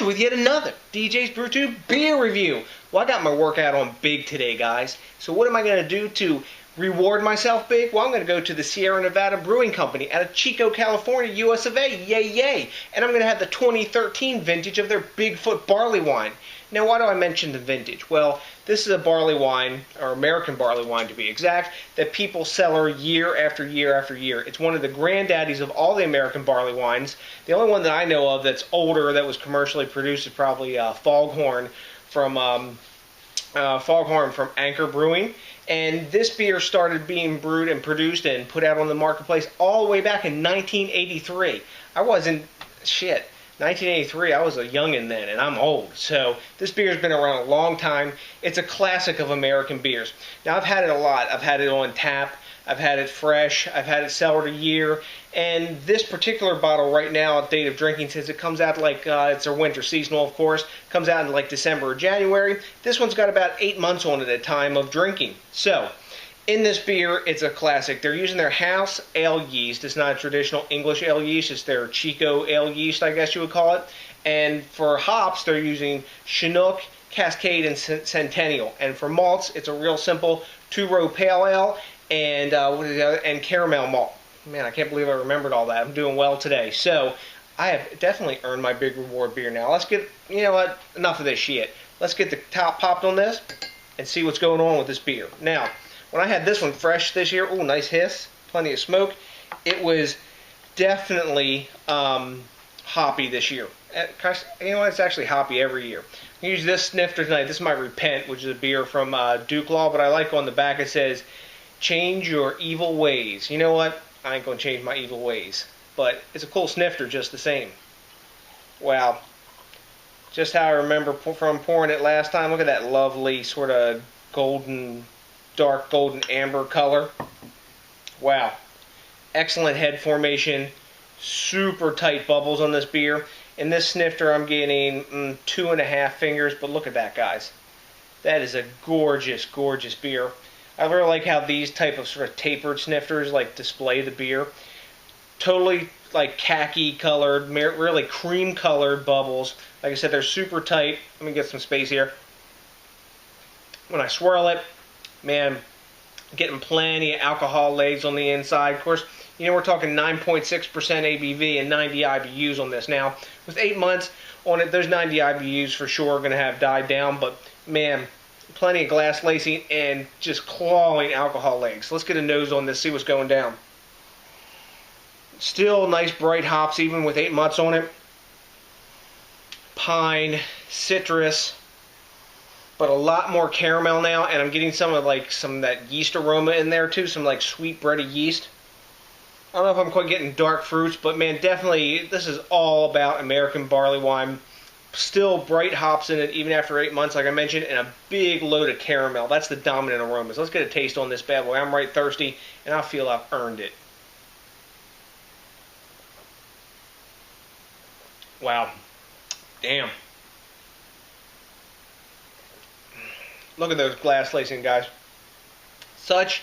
you with yet another DJs BrewTube beer review. Well, I got my workout on big today, guys. So what am I going to do to reward myself big? Well, I'm going to go to the Sierra Nevada Brewing Company out of Chico, California, US of A. Yay, yay. And I'm going to have the 2013 vintage of their Bigfoot barley wine. Now, why do I mention the vintage? Well, this is a barley wine, or American barley wine to be exact, that people cellar year after year after year. It's one of the granddaddies of all the American barley wines. The only one that I know of that's older that was commercially produced is probably Foghorn from Anchor Brewing. And this beer started being brewed and produced and put out on the marketplace all the way back in 1983. I wasn't, 1983, I was a youngin' then, and I'm old. So this beer's been around a long time. It's a classic of American beers. Now, I've had it a lot. I've had it on tap. I've had it fresh. I've had it cellared a year. And this particular bottle right now, at date of drinking, says it comes out like, it's a winter seasonal, of course. Comes out in like December or January. This one's got about 8 months on it at time of drinking. So, in this beer, it's a classic. They're using their house ale yeast. It's not a traditional English ale yeast. It's their Chico ale yeast, I guess you would call it. And for hops, they're using Chinook, Cascade, and Centennial. And for malts, it's a real simple 2-row pale ale and and caramel malt. Man, I can't believe I remembered all that. I'm doing well today. So, I have definitely earned my big reward beer now. Let's get, you know what, enough of this shit. Let's get the top popped on this and see what's going on with this beer. Now, when I had this one fresh this year, ooh, nice hiss, plenty of smoke, it was definitely hoppy this year. You know, it's actually hoppy every year. I use this snifter tonight. This is my Repent, which is a beer from Duke Law, but I like on the back it says, change your evil ways. You know what? I ain't going to change my evil ways. But it's a cool snifter just the same. Wow. Just how I remember from pouring it last time. Look at that lovely sort of golden, dark golden amber color. Wow. Excellent head formation. Super tight bubbles on this beer. In this snifter I'm getting 2.5 fingers, but look at that, guys. That is a gorgeous, gorgeous beer. I really like how these type of sort of tapered snifters like display the beer. Totally like khaki colored, really cream colored bubbles. Like I said, they're super tight. Let me get some space here. When I swirl it, man, getting plenty of alcohol legs on the inside. Of course, you know, we're talking 9.6% ABV and 90 IBUs on this. Now, with 8 months on it, those 90 IBUs for sure are going to have died down, but man, plenty of glass lacing and just clawing alcohol legs. Let's get a nose on this, see what's going down. Still nice bright hops even with 8 months on it. Pine, citrus, but a lot more caramel now, and I'm getting some of that yeast aroma in there too, some like sweet bready yeast. I don't know if I'm quite getting dark fruits, but man, definitely this is all about American barley wine. Still bright hops in it even after 8 months, like I mentioned, and a big load of caramel. That's the dominant aromas. Let's get a taste on this bad boy. I'm right thirsty, and I feel I've earned it. Wow. Damn. Look at those glass lacing, guys. Such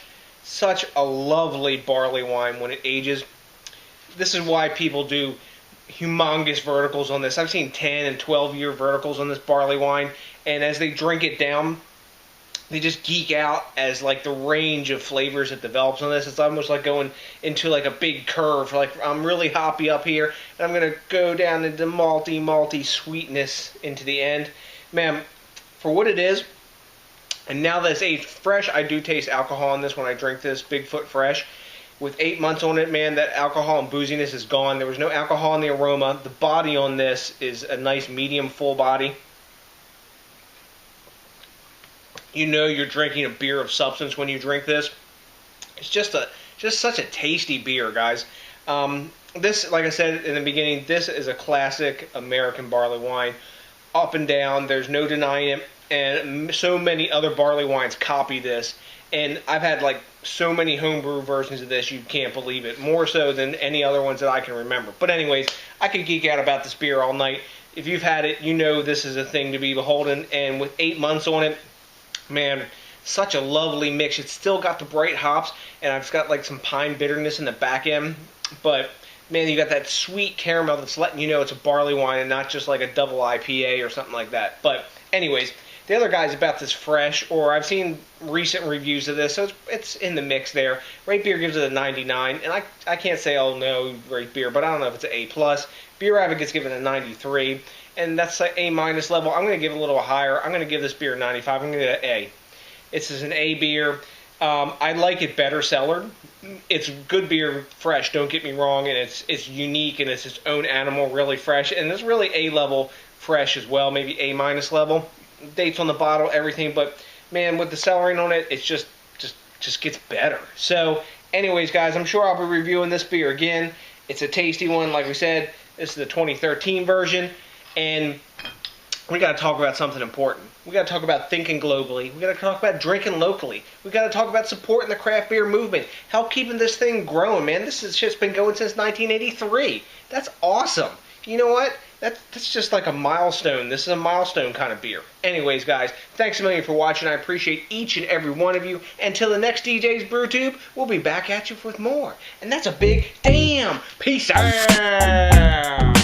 a lovely barley wine when it ages. This is why people do humongous verticals on this. I've seen 10 and 12 year verticals on this barley wine, and as they drink it down, they just geek out as like the range of flavors that develops on this. It's almost like going into like a big curve. Like I'm really hoppy up here, and I'm gonna go down into malty sweetness into the end. Man, for what it is, and now that it's aged fresh, I do taste alcohol in this when I drink this Bigfoot fresh. With 8 months on it, man, that alcohol and booziness is gone. There was no alcohol in the aroma. The body on this is a nice medium full body. You know you're drinking a beer of substance when you drink this. It's just such a tasty beer, guys. This, like I said in the beginning, this is a classic American barley wine. Up and down, there's no denying it. And so many other barley wines copy this. And I've had like so many homebrew versions of this, you can't believe it. More so than any other ones that I can remember. But anyways, I could geek out about this beer all night. If you've had it, you know this is a thing to be beholden. And with 8 months on it, man, such a lovely mix. It's still got the bright hops, and I've got like some pine bitterness in the back end. But man, you got that sweet caramel that's letting you know it's a barley wine and not just like a double IPA or something like that. But anyways, the other guy's about this fresh, or I've seen recent reviews of this, so it's in the mix there. Rate Beer gives it a 99, and I can't say, oh no, Rate Beer, but I don't know if it's an A+. Beer Advocate's given it a 93, and that's like A- level. I'm going to give it a little higher. I'm going to give this beer a 95. I'm going to give it an A. This is an A beer. I like it better cellared. It's good beer, fresh, don't get me wrong, and it's unique, and it's its own animal, really fresh, and it's really A level fresh as well, maybe A- level. Dates on the bottle, everything, but man, with the cellaring on it, it just gets better. So anyways, guys, I'm sure I'll be reviewing this beer again. It's a tasty one. Like we said, this is the 2013 version, and we got to talk about something important. We got to talk about thinking globally. We got to talk about drinking locally. We got to talk about supporting the craft beer movement. Help keeping this thing growing, man. This has just been going since 1983. That's awesome. You know what? That's just like a milestone. This is a milestone kind of beer. Anyways, guys, thanks a million for watching. I appreciate each and every one of you. Until the next DJs BrewTube, we'll be back at you with more. And that's a big damn. Peace out.